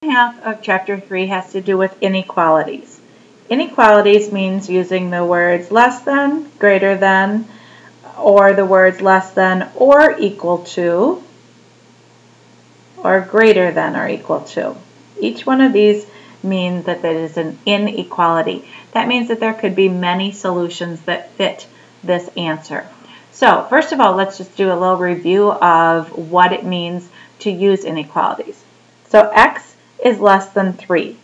Half of chapter 3 has to do with inequalities. Inequalities means using the words less than, greater than, or the words less than or equal to, or greater than or equal to. Each one of these means that it is an inequality. That means that there could be many solutions that fit this answer. So first of all, let's just do a little review of what it means to use inequalities. So x is less than 3.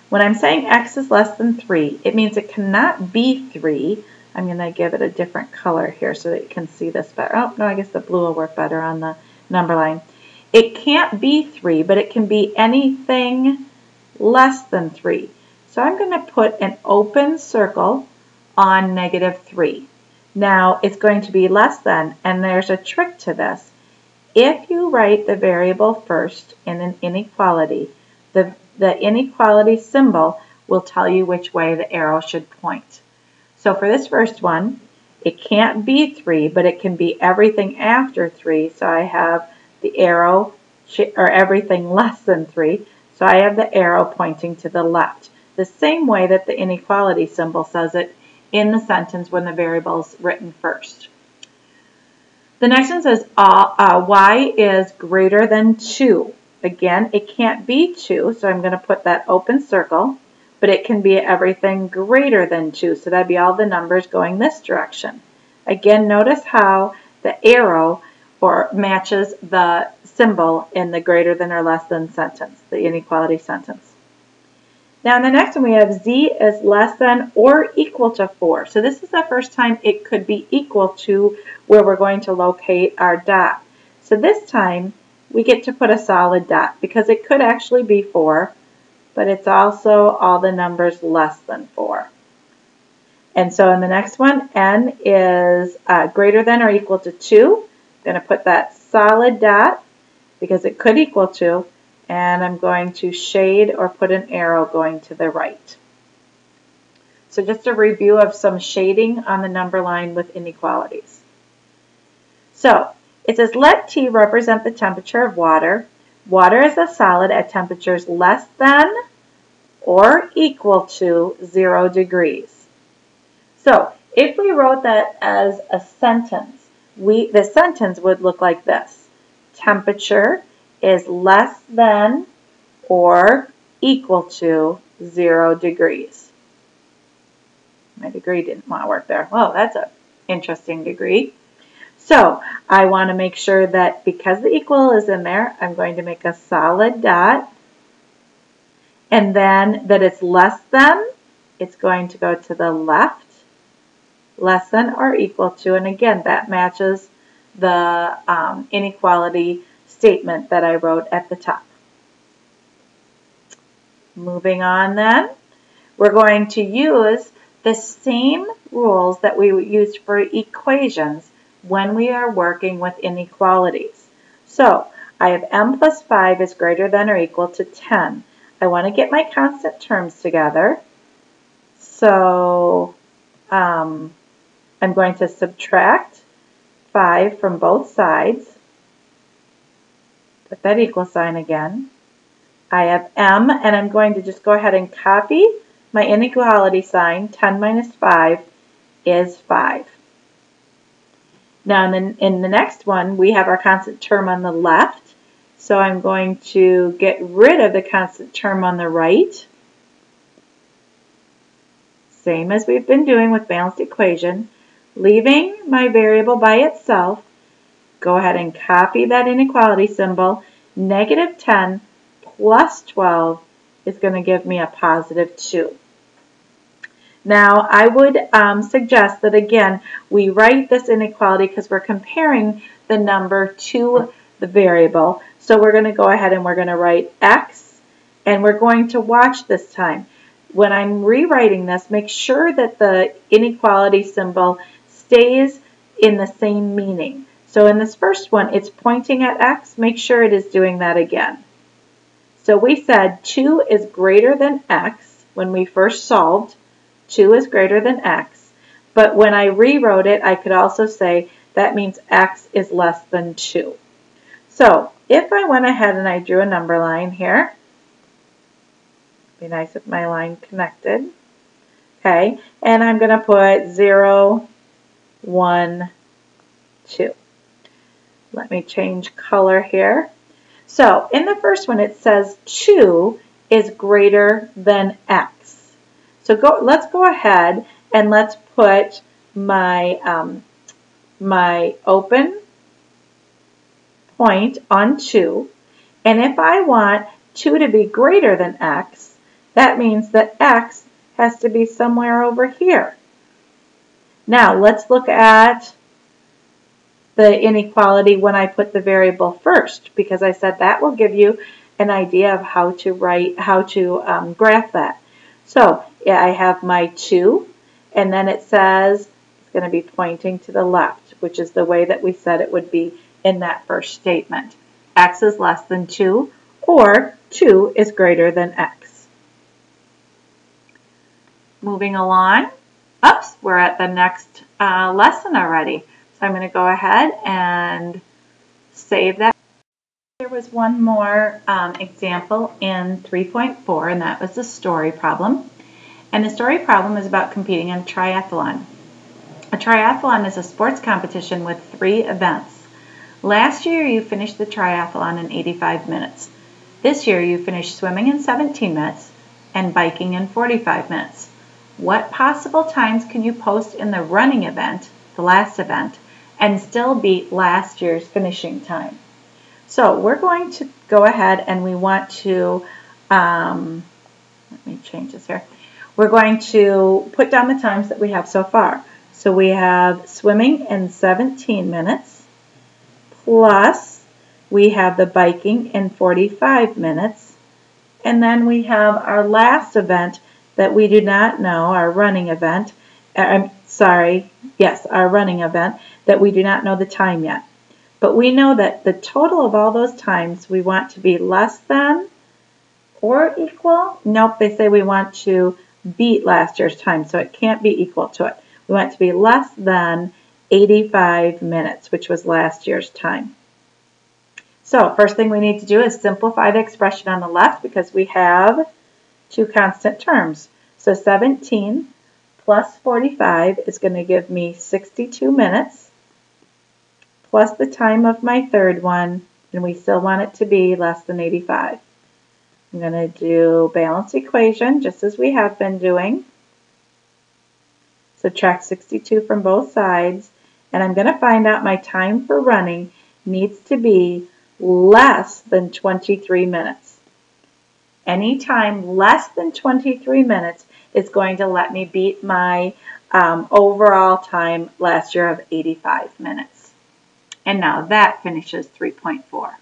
When I'm saying x is less than 3, it means it cannot be 3. I'm going to give it a different color here so that you can see this better. Oh, no, I guess the blue will work better on the number line. It can't be 3, but it can be anything less than 3. So I'm going to put an open circle on -3. Now, it's going to be less than, and there's a trick to this. If you write the variable first in an inequality, the inequality symbol will tell you which way the arrow should point. So for this first one, it can't be 3, but it can be everything after 3. So I have the arrow, or everything less than 3. So I have the arrow pointing to the left. The same way that the inequality symbol says it in the sentence when the variable is written first. The next one says y is greater than 2. Again, it can't be 2, so I'm going to put that open circle, but it can be everything greater than 2, so that'd be all the numbers going this direction. Again, notice how the arrow matches the symbol in the greater than or less than sentence, the inequality sentence. Now in the next one we have z is less than or equal to 4. So this is the first time it could be equal to where we're going to locate our dot. So this time we get to put a solid dot because it could actually be 4, but it's also all the numbers less than 4. And so in the next one, n is greater than or equal to 2. I'm going to put that solid dot because it could equal 2. And I'm going to shade or put an arrow going to the right. So just a review of some shading on the number line with inequalities. So it says let T represent the temperature of water. Water is a solid at temperatures less than or equal to 0 degrees. So if we wrote that as a sentence, the sentence would look like this. Temperature is less than or equal to 0 degrees. My degree didn't want to work there. Well, that's an interesting degree. So I want to make sure that because the equal is in there, I'm going to make a solid dot. And then that it's less than, it's going to go to the left. Less than or equal to, and again, that matches the inequality statement that I wrote at the top. Moving on then, we're going to use the same rules that we used for equations when we are working with inequalities. So I have m plus 5 is greater than or equal to 10. I want to get my constant terms together. So I'm going to subtract 5 from both sides. Put that equal sign again. I have m, and I'm going to just go ahead and copy my inequality sign. 10 minus 5 is 5. Now in the next one, we have our constant term on the left. So I'm going to get rid of the constant term on the right. Same as we've been doing with balanced equation. Leaving my variable by itself. Go ahead and copy that inequality symbol. -10 plus 12 is going to give me a positive 2. Now, I would suggest that, again, we write this inequality because we're comparing the number to the variable. So we're going to go ahead and we're going to write x, and we're going to watch this time. When I'm rewriting this, make sure that the inequality symbol stays in the same meaning. So in this first one, it's pointing at x. Make sure it is doing that again. So we said 2 is greater than x when we first solved. 2 is greater than x. But when I rewrote it, I could also say that means x is less than 2. So if I went ahead and I drew a number line here, Be nice if my line connected. Okay, and I'm going to put 0, 1, 2. Let me change color here. So in the first one it says 2 is greater than x. So let's go ahead and let's put my, my open point on 2. And if I want 2 to be greater than x, that means that x has to be somewhere over here. Now let's look at the inequality when I put the variable first, because I said that will give you an idea of how to graph that. So yeah, I have my 2, and then it says it's going to be pointing to the left, which is the way that we said it would be in that first statement. X is less than 2, or 2 is greater than x. Moving along. Oops, we're at the next lesson already. So I'm going to go ahead and save that. There was one more example in 3.4, and that was the story problem. And the story problem is about competing in a triathlon. A triathlon is a sports competition with 3 events. Last year you finished the triathlon in 85 minutes. This year you finished swimming in 17 minutes and biking in 45 minutes. What possible times can you post in the running event, the last event, and still beat last year's finishing time? So we're going to go ahead and we want to, let me change this here. We're going to put down the times that we have so far. So we have swimming in 17 minutes, plus we have the biking in 45 minutes, and then we have our last event that we do not know, our running event, our running event that we do not know the time yet. But we know that the total of all those times we want to be less than or equal. Nope, they say we want to beat last year's time, so it can't be equal to it. We want it to be less than 85 minutes, which was last year's time. So first thing we need to do is simplify the expression on the left because we have 2 constant terms. So 17 plus 45 is going to give me 62 minutes plus the time of my third one, and we still want it to be less than 85. I'm going to do balance equation just as we have been doing. Subtract 62 from both sides, and I'm going to find out my time for running needs to be less than 23 minutes. Any time less than 23 minutes is going to let me beat my overall time last year of 85 minutes. And now that finishes 3.4.